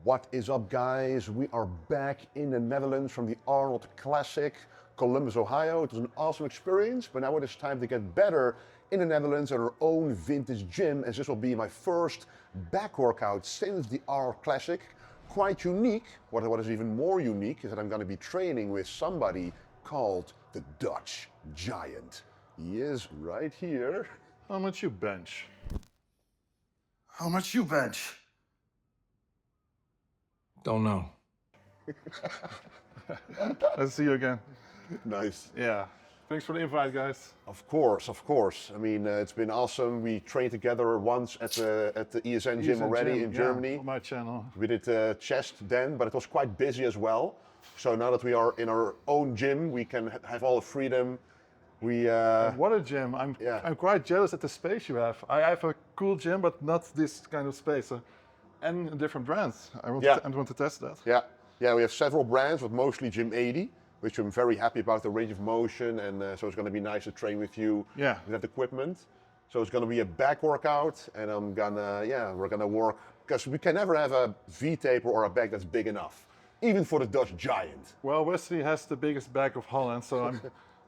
What is up, guys? We are back in the Netherlands from the Arnold Classic, Columbus, Ohio. It was an awesome experience, but now it is time to get better in the Netherlands at our own vintage gym, as this will be my first back workout since the Arnold Classic. Quite unique. What is even more unique is that I'm going to be training with somebody called the Dutch Giant. He is right here. How much you bench? How much you bench? Don't know. Let's see you again. Nice. Yeah. Thanks for the invite, guys. Of course, of course. I mean, it's been awesome. We trained together once at the ESN gym already in Germany. On my channel. We did chest then, but it was quite busy as well. So now that we are in our own gym, we can have all the freedom. What a gym! I'm quite jealous at the space you have. I have a cool gym, but not this kind of space. And different brands. I want to test that. Yeah. We have several brands, but mostly Gym 80, which I'm very happy about the range of motion, and so it's going to be nice to train with you with that equipment. So it's going to be a back workout, and we're gonna work, because we can never have a V-taper or a back that's big enough, even for the Dutch Giant. Well, Wesley has the biggest back of Holland, so I'm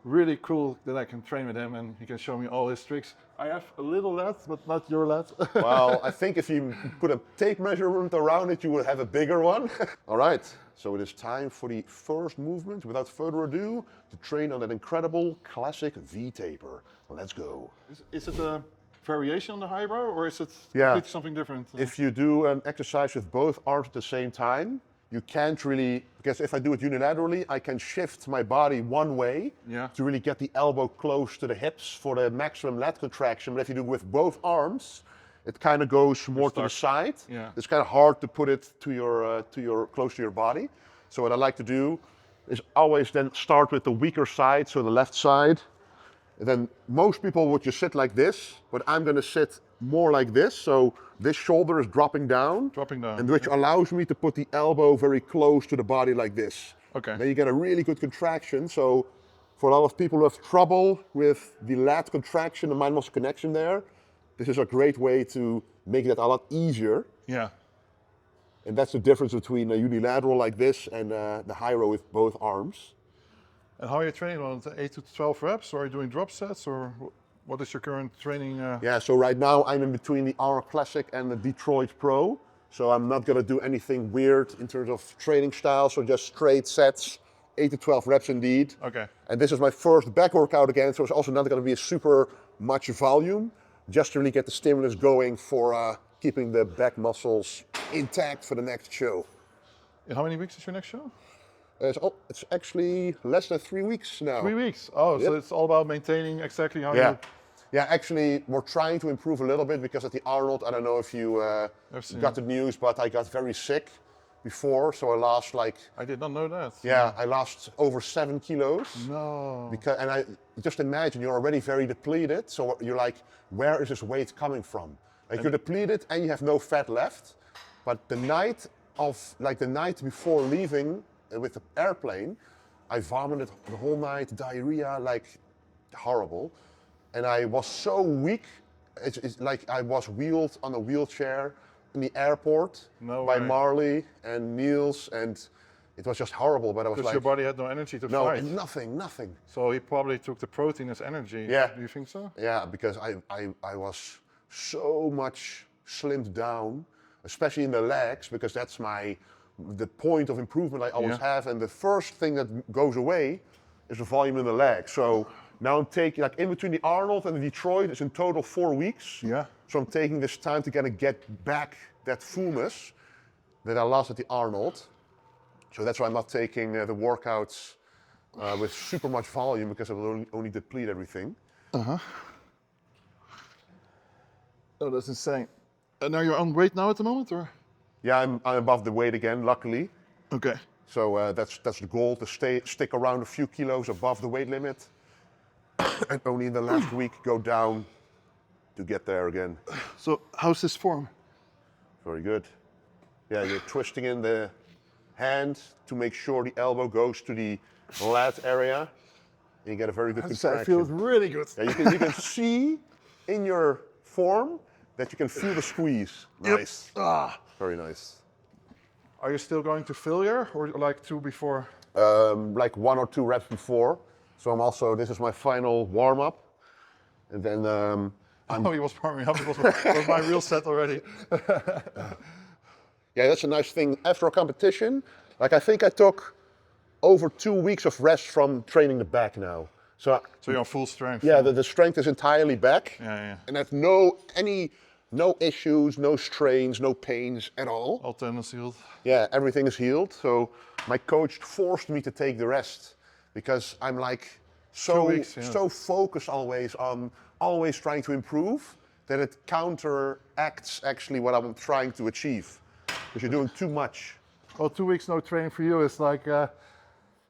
really cool that I can train with him and he can show me all his tricks. I have a little lat, but not your lat. Well, I think if you put a tape measurement around it, you will have a bigger one. All right, so it is time for the first movement. Without further ado, to train on that incredible classic V-taper. Let's go. Is it a variation on the high row, or is it completely something different? If you do an exercise with both arms at the same time, you can't really, because if I do it unilaterally, I can shift my body one way to really get the elbow close to the hips for the maximum lat contraction. But if you do it with both arms, it kind of goes more to the side. Yeah. It's kind of hard to put it to your close to your body. So what I like to do is always then start with the weaker side, so the left side. And then most people would just sit like this, but I'm going to sit more like this. So this shoulder is dropping down. And which allows me to put the elbow very close to the body like this. Okay. Then you get a really good contraction. So for a lot of people who have trouble with the lat contraction, the mind-muscle connection there, this is a great way to make that a lot easier. Yeah. And that's the difference between a unilateral like this and the high row with both arms. And how are you training on 8 to 12 reps, or are you doing drop sets, or what is your current training? Yeah, so right now I'm in between the Arnold Classic and the Detroit Pro. So I'm not gonna do anything weird in terms of training style, so just straight sets, 8 to 12 reps indeed. Okay. And this is my first back workout again, so it's also not gonna be a super much volume, just to really get the stimulus going for keeping the back muscles intact for the next show. In how many weeks is your next show? It's actually less than 3 weeks now. 3 weeks. Oh, so it's all about maintaining exactly how you... Yeah, actually, we're trying to improve a little bit, because at the Arnold, I don't know if you got the news, but I got very sick before, so I lost I did not know that. Yeah, I lost over 7 kilos. No. And I just imagine you're already very depleted, so you're like, where is this weight coming from? Like, you're depleted and you have no fat left, but the night before leaving with the airplane, I vomited the whole night, diarrhea, like horrible. And I was so weak, it's like I was wheeled on a wheelchair in the airport by Marley and Niels, and it was just horrible. But I was like, your body had no energy to fight. No, nothing. So he probably took the protein as energy. Yeah. Do you think so? Yeah, because I was so much slimmed down, especially in the legs, because that's the point of improvement I always have, and the first thing that goes away is the volume in the legs. So now I'm taking, like, in between the Arnold and the Detroit, it's in total 4 weeks. Yeah. So I'm taking this time to kind of get back that fullness that I lost at the Arnold. So that's why I'm not taking the workouts with super much volume, because I will only deplete everything. Oh, that's insane. And are you on weight now at the moment, or? Yeah, I'm above the weight again, luckily. Okay. So that's the goal, to stick around a few kilos above the weight limit. And only in the last week go down to get there again. So how's this form? Very good. Yeah, you're twisting in the hand to make sure the elbow goes to the lat area. And you get a very good contraction. I feel really good. Yeah, you can see in your form that you can feel the squeeze. Nice. Yep. Very nice. Are you still going to failure or like 2 before? Like 1 or 2 reps before. So I'm also, this is my final warm up. And then he was warming up, it was my real set already. Yeah, that's a nice thing. After a competition, like I think I took over 2 weeks of rest from training the back now. So you're on full strength. Yeah, the strength is entirely back. Yeah. And I have no issues, no strains, no pains at all. All tendons healed. Yeah, everything is healed. So my coach forced me to take the rest because I'm like so focused always on always trying to improve that it counteracts actually what I'm trying to achieve. Because you're doing too much. Well, 2 weeks no training for you is like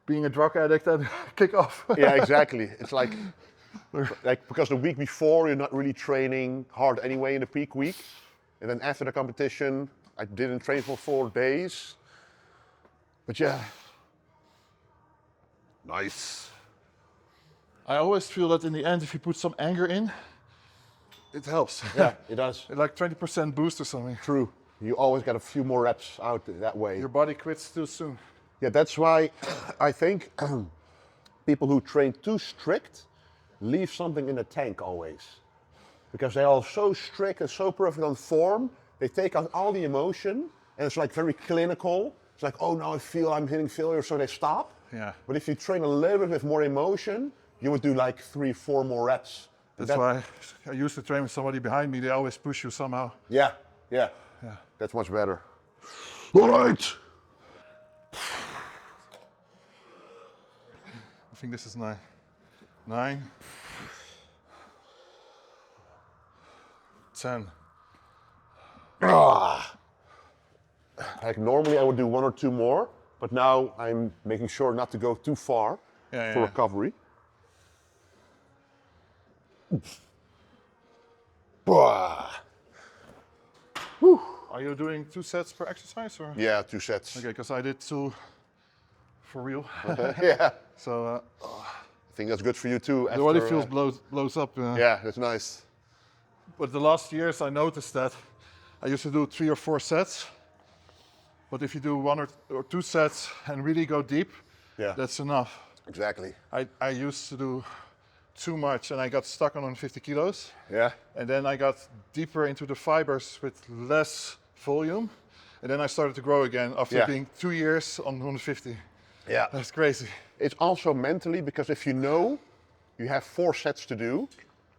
being a drug addict and kick off. Yeah, exactly. It's like because the week before you're not really training hard anyway in the peak week. And then after the competition, I didn't train for 4 days. But yeah. Nice. I always feel that in the end, if you put some anger in, it helps. Yeah, it does. Like 20% boost or something. True. You always get a few more reps out that way. Your body quits too soon. Yeah, that's why I think people who train too strict leave something in the tank always. Because they are so strict and so perfect on form, they take out all the emotion and it's like very clinical. It's like, oh, now I feel I'm hitting failure, so they stop. Yeah. But if you train a little bit with more emotion, you would do like 3, 4 more reps. That's why I used to train with somebody behind me. They always push you somehow. Yeah. That's much better. All right. I think this is 9. 9. 10. Like normally I would do 1 or 2 more, but now I'm making sure not to go too far for recovery. Are you doing 2 sets per exercise? Or? Yeah, 2 sets. Okay, because I did 2 for real. Yeah. So I think that's good for you too. The body feels blows up. Yeah, that's nice. But the last years I noticed that I used to do 3 or 4 sets. But if you do 1 or 2 sets and really go deep, that's enough. Exactly. I used to do too much and I got stuck on 150 kilos. Yeah. And then I got deeper into the fibers with less volume. And then I started to grow again after being 2 years on 150. Yeah. That's crazy. It's also mentally because if you know you have 4 sets to do,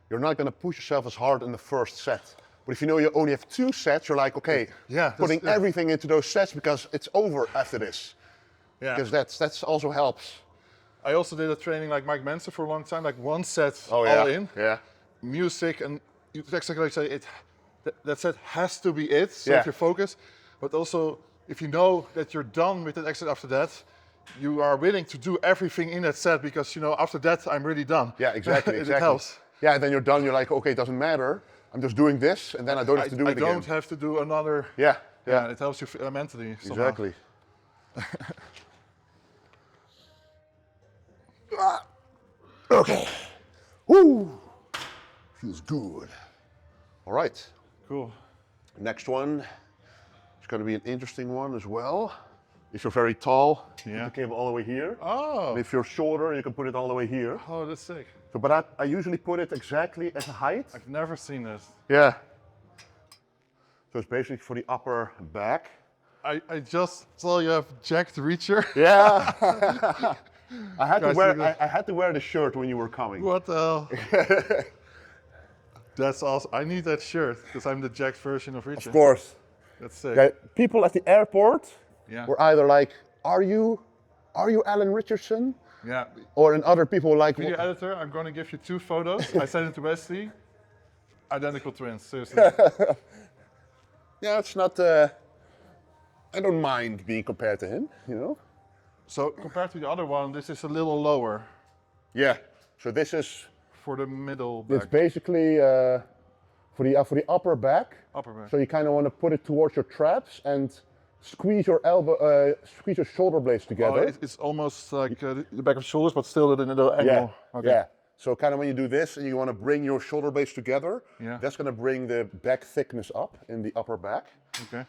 you're not going to push yourself as hard in the first set. But if you know you only have 2 sets, you're like, okay, putting everything into those sets because it's over after this. Yeah. Because that's also helps. I also did a training like Mike Menser for a long time, like 1 set all in. Yeah. Music and you exactly like say that set has to be it, so if you focus. But also if you know that you're done with that exercise after that, you are willing to do everything in that set because you know after that I'm really done. Yeah, exactly. It helps. Yeah, and then you're done, you're like, okay, it doesn't matter. I'm just doing this and then I don't have to do it again. I don't have to do another. Yeah. It helps you mentally. Somehow. Exactly. Okay. Woo! Feels good. All right. Cool. Next one is going to be an interesting one as well. If you're very tall, you put the cable all the way here. Oh. And if you're shorter, you can put it all the way here. Oh, that's sick. So, but I usually put it exactly at the height. I've never seen this. Yeah. So it's basically for the upper back. I just saw you have jacked reacher. Yeah. I had to wear the shirt when you were coming. What the hell? That's awesome. I need that shirt because I'm the jacked version of reacher. Of course. That's sick. Okay, people at the airport were either like, are you Alan Richardson? Yeah. Or and other people were like, video editor, I'm going to give you 2 photos. I sent it to Wesley. Identical twins, seriously. Yeah, it's not, I don't mind being compared to him, you know? So compared to the other one, this is a little lower. Yeah, so this is... For the middle back. It's basically for the upper back. Upper back. So you kind of want to put it towards your traps and squeeze your squeeze your shoulder blades together. Oh, it's almost like the back of shoulders, but still in the angle. Yeah, okay. Yeah. So kind of when you do this and you want to bring your shoulder blades together, that's going to bring the back thickness up in the upper back. Okay.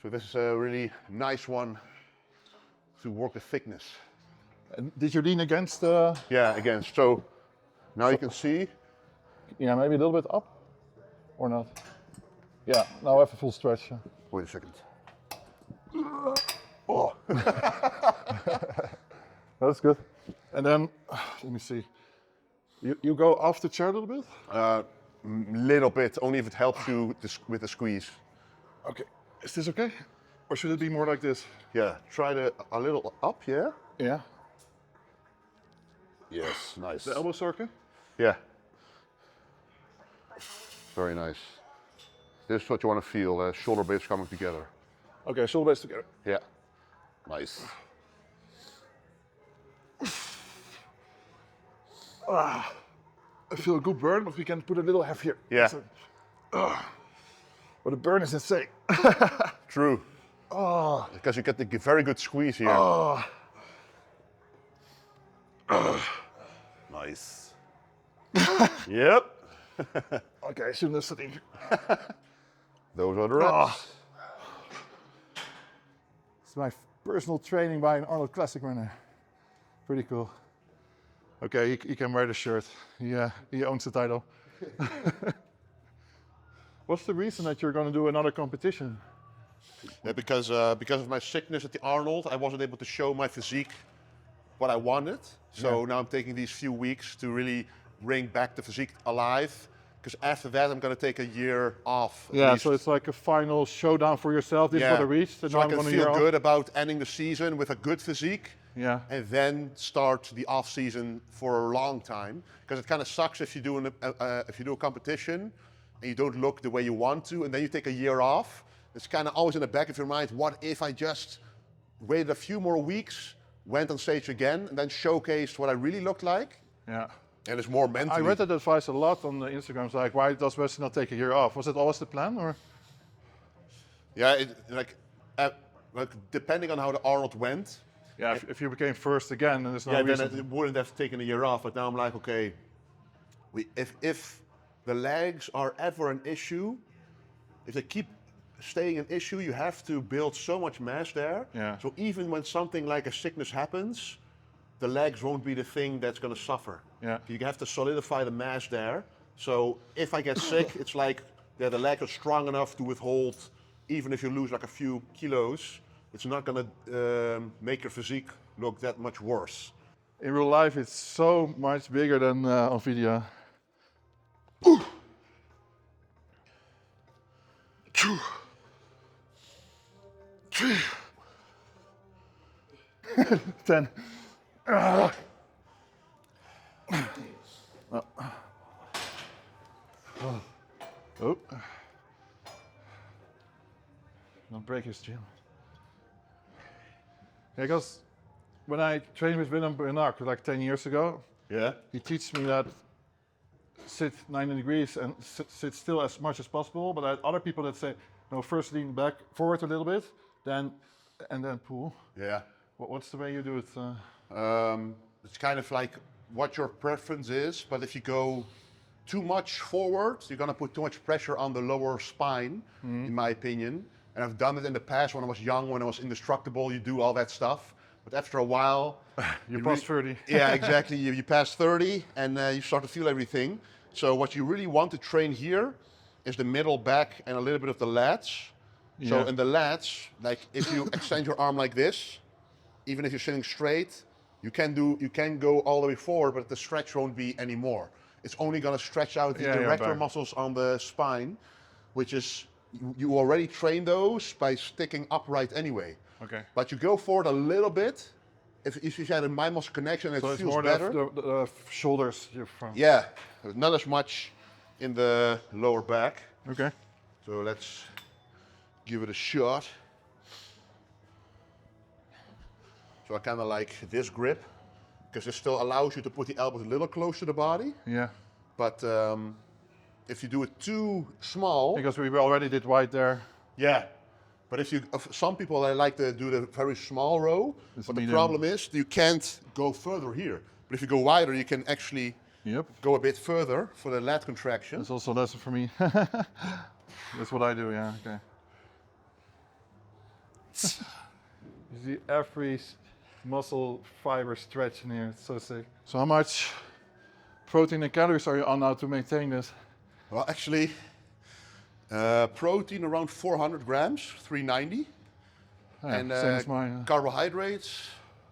So this is a really nice one to work the thickness. And did you lean against the... Yeah, again, so now you can see. Yeah, maybe a little bit up, or not? Yeah, now I have a full stretch. Wait a second. Oh. That's good. And then, let me see. You go off the chair a little bit? Little bit, only if it helps you with the squeeze. Okay. Is this okay? Or should it be more like this? Yeah, try a little up, yeah? Yeah. Yes, nice. The elbow circuit? Yeah. Very nice. This is what you want to feel, shoulder blades coming together. Okay, shoulder blades together. Yeah. Nice. I feel a good burn, but we can put a little heavier. Yeah. But the burn is insane. True. Oh. Because you get the very good squeeze here. Oh. Nice. Yep. Okay, I shouldn't have sitting. Those are the reps. It's my personal training by an Arnold Classic runner. Pretty cool. Okay, he can wear the shirt. He owns the title. What's the reason that you're going to do another competition? Yeah, because of my sickness at the Arnold, I wasn't able to show my physique what I wanted. So now I'm taking these few weeks to really bring back the physique alive. Because after that, I'm going to take a year off. Yeah, so it's like a final showdown for yourself. This is what I reached. So I can feel good about ending the season with a good physique. Yeah. And then start the off season for a long time. Because it kind of sucks if you do a competition and you don't look the way you want to, and then you take a year off. It's kind of always in the back of your mind, what if I just waited a few more weeks, went on stage again, and then showcased what I really looked like? Yeah. And it's more mentally. I read that advice a lot on the Instagrams, like, why does Wesley not take a year off? Was it always the plan, or? Yeah, like depending on how the Arnold went. Yeah, if you became first again, then there's no reason. Then it wouldn't have taken a year off. But now I'm like, okay, if the legs are ever an issue, if they keep staying an issue, you have to build so much mass there. Yeah. So even when something like a sickness happens, the legs won't be the thing that's going to suffer. Yeah. You have to solidify the mass there. So if I get sick, it's like the legs are strong enough to withhold, even if you lose like a few kilos, it's not going to make your physique look that much worse. In real life, it's so much bigger than on video. 2, 3, 10. Oh. Don't break his chin. Yeah, because when I trained with Willem Bernard like 10 years ago, he teaches me that sit 90 degrees and sit still as much as possible. But I had other people that say, no, first lean back forward a little bit, and then pull. Yeah. What's the way you do it? It's kind of like what your preference is, but if you go too much forward, you're going to put too much pressure on the lower spine, in my opinion. And I've done it in the past when I was young, when I was indestructible, you do all that stuff. But after a while... you pass 30. Yeah, exactly. You pass 30 and you start to feel everything. So what you really want to train here is the middle back and a little bit of the lats. Yeah. So in the lats, like if you extend your arm like this, even if you're sitting straight, you can go all the way forward, but the stretch won't be anymore. It's only going to stretch out the erector muscles on the spine, which is, you already train those by sticking upright anyway. Okay. But you go forward a little bit. If you had a mind muscle connection, it feels better. So it's more the shoulders. Yeah, not as much in the lower back. Okay. So let's give it a shot. So I kind of like this grip, because it still allows you to put the elbows a little close to the body. Yeah. But if you do it too small... Because we already did wide there. Yeah. But some people they like to do the very small row, but the problem is you can't go further here. But if you go wider, you can actually go a bit further for the lat contraction. That's also a lesson for me. That's what I do, yeah, okay. You see every muscle fiber stretch in here. It's so sick. So how much protein and calories are you on now to maintain this? Well, actually, protein around 400 grams, 390. Yeah, And same as mine. carbohydrates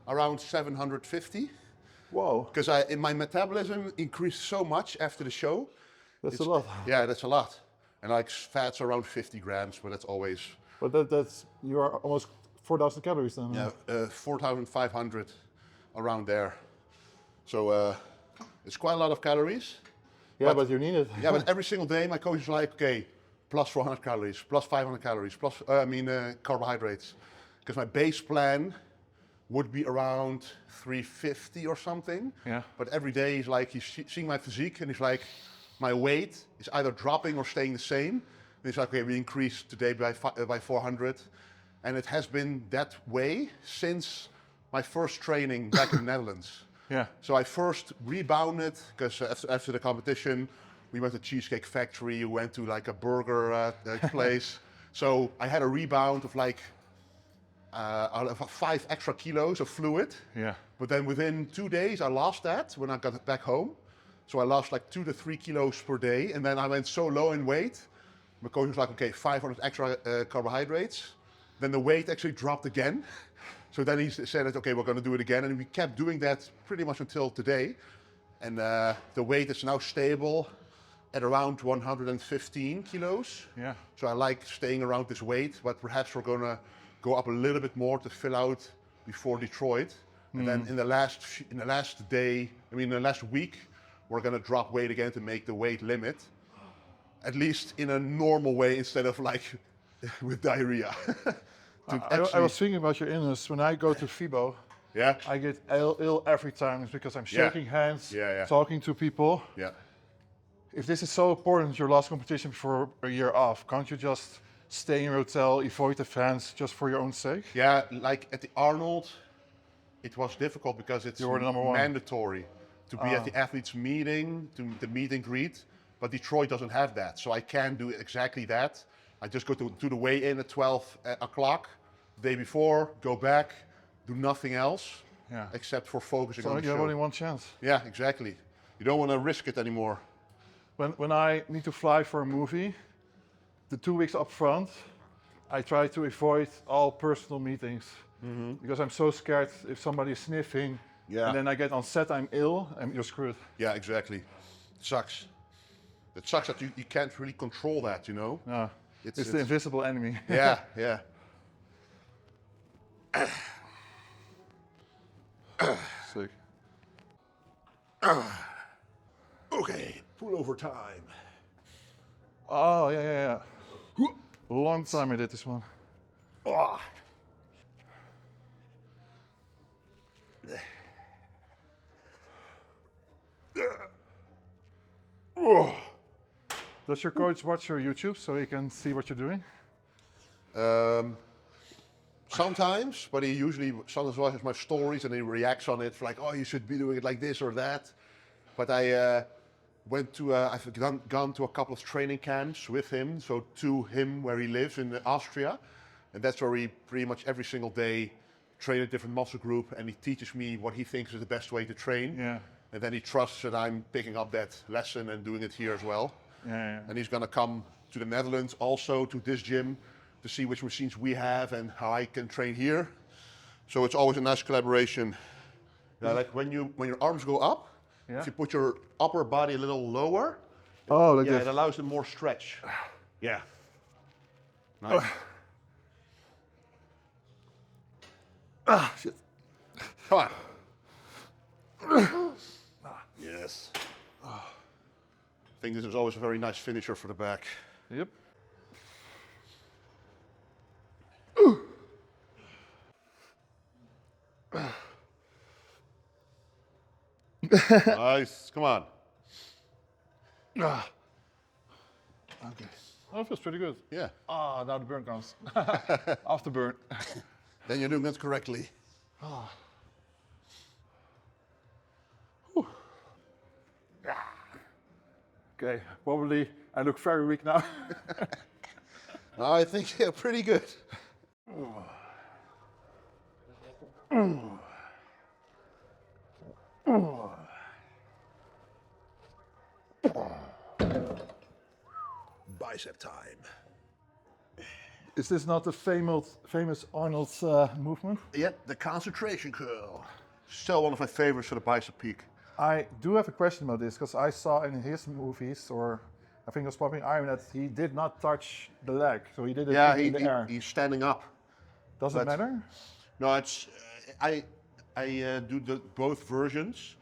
around 750. Whoa, Because my metabolism increased so much after the show. that's a lot. Yeah, that's a lot. And like fats around 50 grams, but that's always But that's you are almost 4,000 calories then. 4,500 around there. So it's quite a lot of calories. Yeah, but you need it. Yeah, but every single day my coach is like, okay, plus 400 calories, plus 500 calories, plus carbohydrates. Because my base plan would be around 350 or something. Yeah. But every day he's like, he's seeing my physique and he's like, my weight is either dropping or staying the same. And he's like, okay, we increased today by 400. And it has been that way since my first training back in the Netherlands. Yeah. So I first rebounded because after the competition, we went to Cheesecake Factory, we went to like a burger place. So I had a rebound of like 5 extra kilos of fluid. Yeah. But then within 2 days, I lost that when I got back home. So I lost like 2 to 3 kilos per day. And then I went so low in weight. My coach was like, okay, 500 extra carbohydrates. Then the weight actually dropped again. So then he said, that, okay, we're going to do it again. And we kept doing that pretty much until today. And the weight is now stable at around 115 kilos. Yeah. So I like staying around this weight, but perhaps we're going to go up a little bit more to fill out before Detroit. And then in the last week, we're going to drop weight again to make the weight limit. At least in a normal way instead of like with diarrhea. I was thinking about your illness. When I go to FIBO, Yeah. I get ill every time. It's because I'm shaking hands, talking to people. Yeah. If this is so important, your last competition before a year off, can't you just stay in your hotel, avoid the fans just for your own sake? Yeah, like at the Arnold, it was difficult because it's You were the number one. mandatory to be at the athletes meeting, to the meet and greet, but Detroit doesn't have that. So I can't do exactly that. I just go to the weigh-in at 12 o'clock, the day before, go back, do nothing else except for focusing So on the you show. have only one chance. Yeah, exactly. You don't want to risk it anymore. When I need to fly for a movie, the 2 weeks up front, I try to avoid all personal meetings because I'm so scared if somebody is sniffing and then I get on set, I'm ill, and you're screwed. Yeah, exactly. It sucks. It sucks that you can't really control that, you know? Yeah. It's the invisible enemy. Yeah, yeah. Sick. Okay, pull over time. Oh, yeah. Long time I did this one. Does your coach watch your YouTube so he can see what you're doing? Sometimes, but he usually sometimes watches my stories and he reacts on it, like, oh, you should be doing it like this or that. But I've gone to a couple of training camps with him, so to him where he lives in Austria, and that's where we pretty much every single day train a different muscle group, and he teaches me what he thinks is the best way to train. Yeah. And then he trusts that I'm picking up that lesson and doing it here as well. Yeah. And he's gonna come to the Netherlands also to this gym to see which machines we have and how I can train here. So it's always a nice collaboration. Yeah, like when your arms go up, if you put your upper body a little lower, like it this. allows them more stretch. Yeah. Nice. Shit. Come on. Yes. I think this is always a very nice finisher for the back. Yep. Nice. Come on. Okay. Oh, it feels pretty good. Yeah. Ah, now the burn comes. After burn. Then you're doing that correctly. Okay, probably I look very weak now. I think you're pretty good. Bicep time. Is this not the famous Arnold's movement? Yeah, the concentration curl. Still one of my favorites for the bicep peak. I do have a question about this because I saw in his movies, or I think it was Popping Iron, that he did not touch the leg, so he did it in the air. He's standing up. Does it matter? No, it's I do both versions,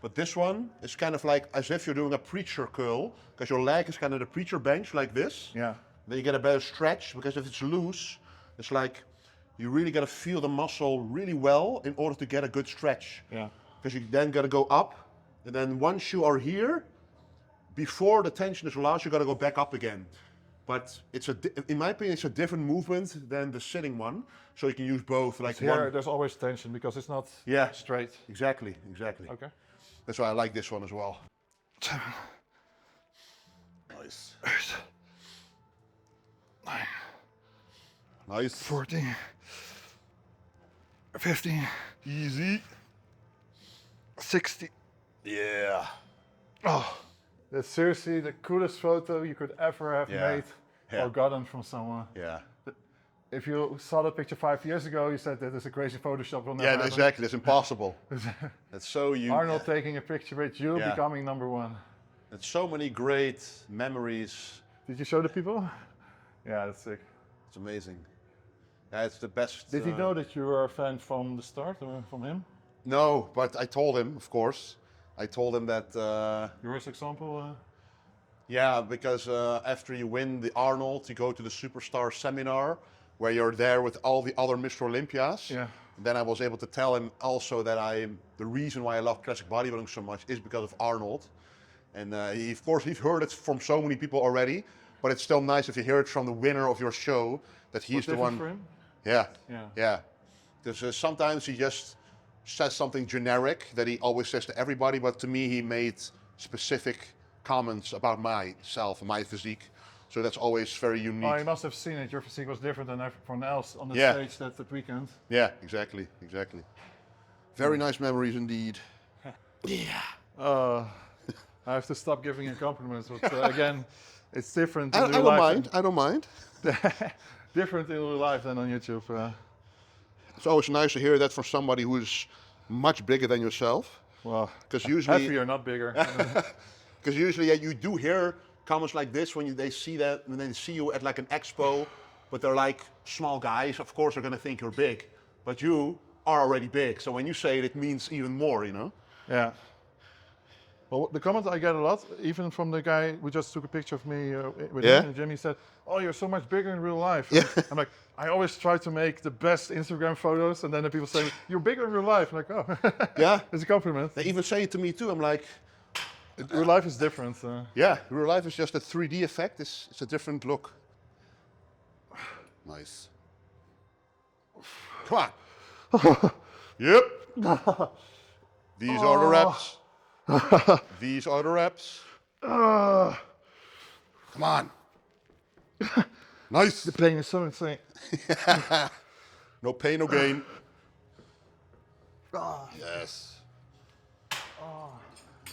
but this one is kind of like as if you're doing a preacher curl, because your leg is kind of the preacher bench like this. Yeah. Then you get a better stretch, because if it's loose, it's like you really got to feel the muscle really well in order to get a good stretch. Yeah. Because you then got to go up, and then once you are here, before the tension is lost, you got to go back up again. But in my opinion, it's a different movement than the sitting one. So you can use both. Like here, there's always tension because it's not straight. Exactly. Okay. That's why I like this one as well. 7. Nice. 8. 9. Nice. 14. 15. Easy. 60. Yeah. Oh, that's seriously the coolest photo you could ever have made Yeah. or gotten from someone. Yeah. If you saw the picture 5 years ago, you said that is a crazy Photoshop. Will never Yeah, happen. exactly. It's impossible. It's so unique. Arnold taking a picture with you becoming #1. It's so many great memories. Did you show the people? Yeah, that's sick. It's amazing. Yeah, it's the best. Did he know that you were a fan from the start, or from him? No, but I told him, of course. I told him that. You're his example? Yeah, because after you win the Arnold, you go to the Superstar seminar, where you're there with all the other Mr. Olympias. Yeah. Then I was able to tell him also that the reason why I love classic bodybuilding so much is because of Arnold. And of course, he's heard it from so many people already, but it's still nice if you hear it from the winner of your show, that he's the one. For him? Yeah. Because sometimes he just says something generic that he always says to everybody, but to me, he made specific comments about myself and my physique. So that's always very unique. Oh, you must have seen it. Your physique was different than everyone else on the stage that weekend. Yeah, exactly. Very nice memories indeed. I have to stop giving you compliments, but again, it's different in I real don't life. mind. I don't mind. Different in real life than on YouTube. It's always nice to hear that from somebody who's much bigger than yourself. Well, because usually heavier, not bigger. Because usually you do hear comments like this when they see that, and they see you at like an expo, but they're like small guys. Of course, they're gonna think you're big, but you are already big. So when you say it, it means even more, you know? Yeah. Well, the comment I get a lot, even from the guy who just took a picture of me with him in the gym, he said, "Oh, you're so much bigger in real life." Yeah. I'm like, I always try to make the best Instagram photos, and then the people say, "You're bigger in real life." I'm like, oh, Yeah. it's a compliment. They even say it to me too. I'm like, Real life is different. yeah, real life is just a 3D effect. It's a different look. Nice. Come on. Yep. These are the reps. These are the reps. Come on. Nice. The pain is so insane. No pain, no gain. Yes.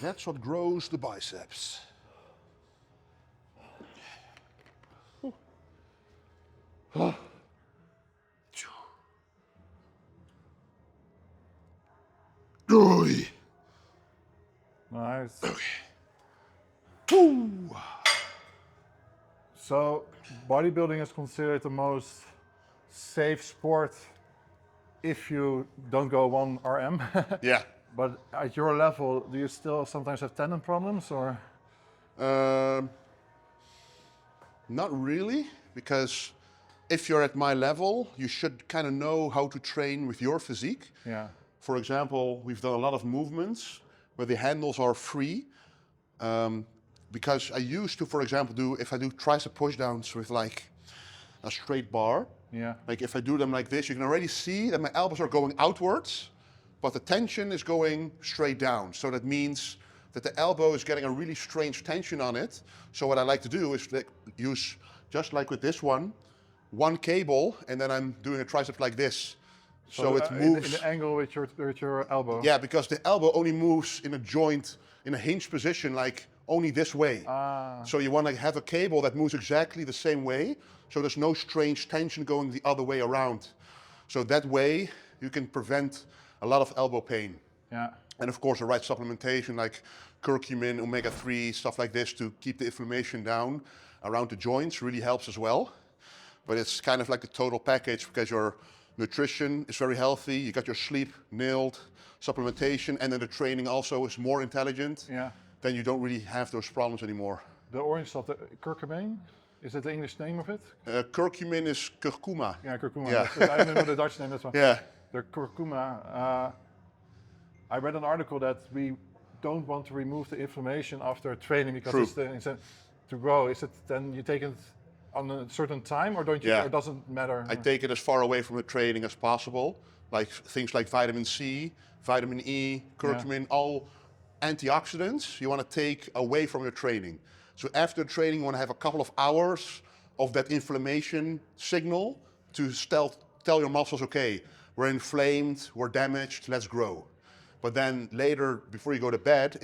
That's what grows the biceps. Joy. Nice. Woo. So, bodybuilding is considered the most safe sport if you don't go 1 RM. Yeah. But at your level, do you still sometimes have tendon problems, or? Not really, because if you're at my level, you should kind of know how to train with your physique. Yeah. For example, we've done a lot of movements where the handles are free. Because I used to, for example, if I do tricep pushdowns with like a straight bar, like if I do them like this, you can already see that my elbows are going outwards, but the tension is going straight down. So that means that the elbow is getting a really strange tension on it. So what I like to do is use, just like with this one cable, and then I'm doing a tricep like this. So it in moves. the angle with your elbow. Yeah, because the elbow only moves in a joint, in a hinge position, like only this way. So you want to have a cable that moves exactly the same way, so there's no strange tension going the other way around. So that way you can prevent a lot of elbow pain. Yeah. And of course the right supplementation like curcumin, omega-3, stuff like this to keep the inflammation down around the joints really helps as well. But it's kind of like the total package because your nutrition is very healthy, you got your sleep nailed, supplementation, and then the training also is more intelligent. Yeah. Then you don't really have those problems anymore. The orange stuff, the curcumin, is that the English name of it? Curcumin is curcuma. Yeah, curcuma. Yeah. I don't know the Dutch name, that's one. Yeah. The curcuma, I read an article that we don't want to remove the inflammation after training because it's to grow. Is it then you take it on a certain time or don't you, or doesn't matter? I take it as far away from the training as possible. Like things like vitamin C, vitamin E, curcumin, all antioxidants you want to take away from your training. So after training, you want to have a couple of hours of that inflammation signal to tell your muscles, okay, we're inflamed, we're damaged, let's grow. But then later, before you go to bed,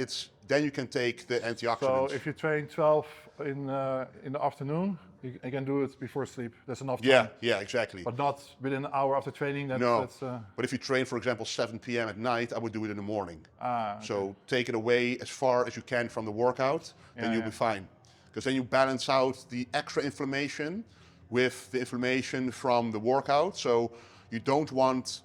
then you can take the antioxidants. So if you train 12 in the afternoon, you can do it before sleep. That's enough time. Yeah, exactly. But not within an hour after training. That's, But if you train, for example, 7 p.m. at night, I would do it in the morning. Okay. So take it away as far as you can from the workout, then you'll be fine. Because then you balance out the extra inflammation with the inflammation from the workout. So you don't want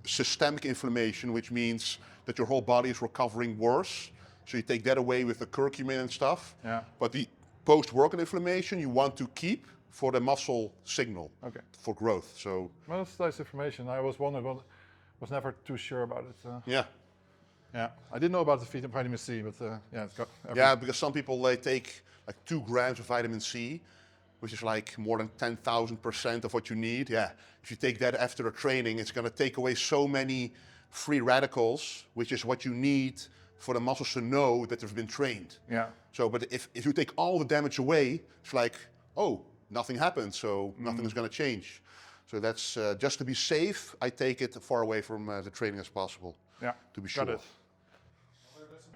systemic inflammation, which means that your whole body is recovering worse. So you take that away with the curcumin and stuff. Yeah. But the post-workout inflammation you want to keep for the muscle signal, for growth. So well, that's nice information. I was wondering, was never too sure about it. yeah. Yeah, I didn't know about the vitamin C, but yeah, it's got. Yeah, because some people they take like 2 grams of vitamin C, which is like more than 10,000% of what you need. Yeah, if you take that after a training, it's going to take away so many free radicals, which is what you need for the muscles to know that they've been trained. Yeah. So, but if you take all the damage away, it's like, oh, nothing happened, so nothing is going to change. So that's just to be safe. I take it far away from the training as possible. Yeah. To be sure. Got it.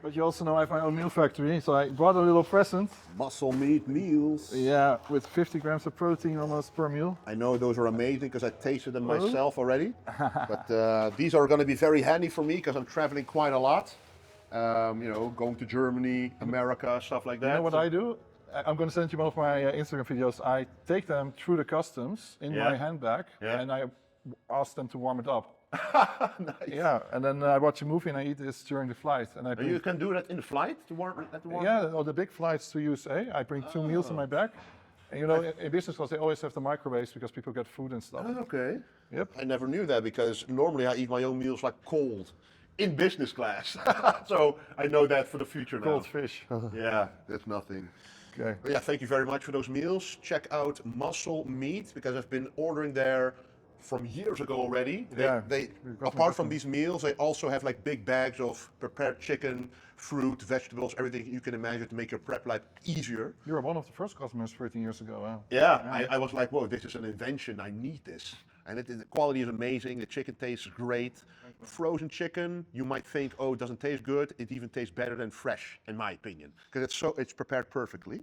But you also know I have my own meal factory, so I brought a little present. Muscle meat meals. Yeah, with 50 grams of protein almost per meal. I know those are amazing because I tasted them myself already. But these are going to be very handy for me because I'm traveling quite a lot. You know, going to Germany, America, stuff like that. You know what I do? I'm going to send you one of my Instagram videos. I take them through the customs in my handbag and I ask them to warm it up. Nice. Yeah, and then I watch a movie and I eat this during the flight. And I bring, You can do that in the flight to warm. yeah, or the big flights to USA. I bring 2 meals in my bag. And you know, in business class they always have the microwaves because people get food and stuff. Okay. Yep. I never knew that because normally I eat my own meals like cold in business class. So I know that for the future now. Cold fish. Yeah, that's nothing. Okay. But yeah, thank you very much for those meals. Check out Muscle Meat because I've been ordering there from years ago already. They apart from these meals, they also have like big bags of prepared chicken, fruit, vegetables, everything you can imagine to make your prep life easier. You were one of the first customers 13 years ago. Wow. Yeah, I was like, whoa, this is an invention. I need this. And the quality is amazing. The chicken tastes great. Frozen chicken, you might think, oh, it doesn't taste good. It even tastes better than fresh, in my opinion, because it's prepared perfectly.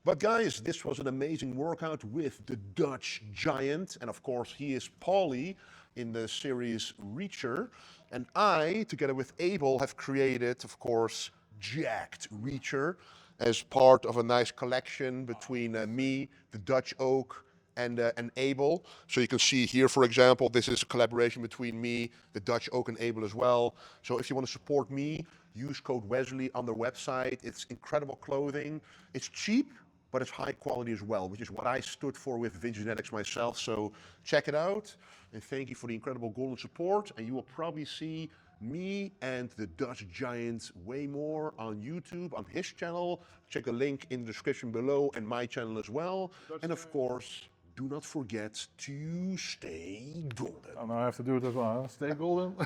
But guys, this was an amazing workout with the Dutch giant. And of course, he is Paulie in the series Reacher. And I, together with Abel, have created, of course, Jacked Reacher as part of a nice collection between me, the Dutch Oak, and Abel. So you can see here, for example, this is a collaboration between me, the Dutch Oak, and Abel as well. So if you want to support me, use code Wesley on their website. It's incredible clothing. It's cheap, but it's high quality as well, which is what I stood for with Vince Genetics myself. So check it out, and thank you for the incredible golden support. And you will probably see me and the Dutch Giant way more on YouTube, on his channel. Check the link in the description below, and my channel as well. And of course, do not forget to stay golden. Oh, now I have to do it as well. Stay golden.